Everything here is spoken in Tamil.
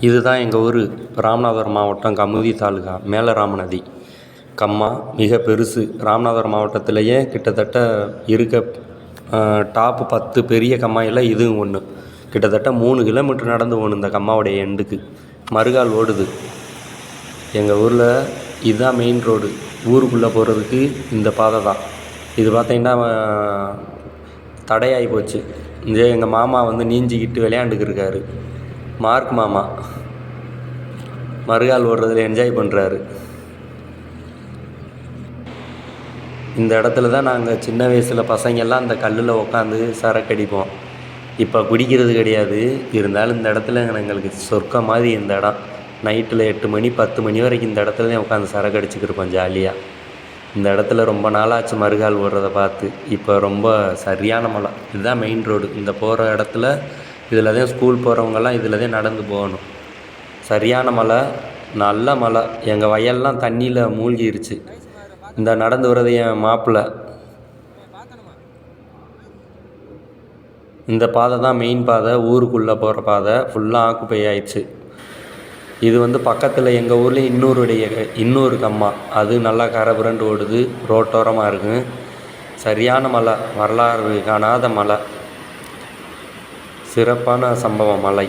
இதுதான் எங்கள் ஊர் ராமநாதபுரம் மாவட்டம் கமுதி தாலுகா மேலராமநதி கம்மா மிக பெருசு. ராமநாதபுரம் மாவட்டத்திலேயே கிட்டத்தட்ட இருக்க டாப்பு 10 பெரிய கம்மாயில் இதுவும் ஒன்று. கிட்டத்தட்ட 3 கிலோமீட்டர் நடந்து போகணும் இந்த கம்மாவுடைய எண்டுக்கு. மறுகால் ஓடுது. எங்கள் ஊரில் இதுதான் மெயின் ரோடு. ஊருக்குள்ளே போகிறதுக்கு இந்த பாதை தான். இது பார்த்திங்கன்னா தடையாகி போச்சு. இங்கே எங்கள் மாமா வந்து நீஞ்சிக்கிட்டு விளையாண்டுக்கிருக்காரு. மார்க் மாமா மறுகால் ஓடுறதுல என்ஜாய் பண்ணுறாரு. இந்த இடத்துல தான் நாங்கள் சின்ன வயசில் பசங்கள்லாம் அந்த கல்லில் உட்காந்து சரக்கு அடிப்போம். இப்போ குடிக்கிறது கிடையாது. இருந்தாலும் இந்த இடத்துல எங்களுக்கு சொர்க்கம் மாதிரி இந்த இடம். நைட்டில் 8 மணி 10 மணி வரைக்கும் இந்த இடத்துல தான் உட்காந்து சரக்கு அடிச்சுக்கிருப்போம் ஜாலியாக. இந்த இடத்துல ரொம்ப நாளாச்சு மறுகால் ஓடுறதை பார்த்து. இப்போ ரொம்ப சரியான மழை. இதுதான் மெயின் ரோடு. இந்த போகிற இடத்துல இதில் தான் ஸ்கூல் போகிறவங்கெல்லாம் இதில் தான் நடந்து போகணும். சரியான மழை, நல்ல மழை. எங்கள் வயல்லாம் தண்ணியில் மூழ்கிருச்சு. இந்த நடந்து வர்றது என் மாப்பிள்ளை. இந்த பாதை தான் மெயின் பாதை. ஊருக்குள்ளே போகிற பாதை ஃபுல்லாக ஆக்குப்பை ஆயிடுச்சு. இது வந்து பக்கத்தில் எங்கள் ஊர்லேயும் இன்னொரு கம்மா. அது நல்லா கரை புரண்டு ஓடுது. ரோட்டோரமாக இருக்குது. சரியான மழை, வரலாறு காணாத மழை. சிறப்பான சம்பவம் மழை.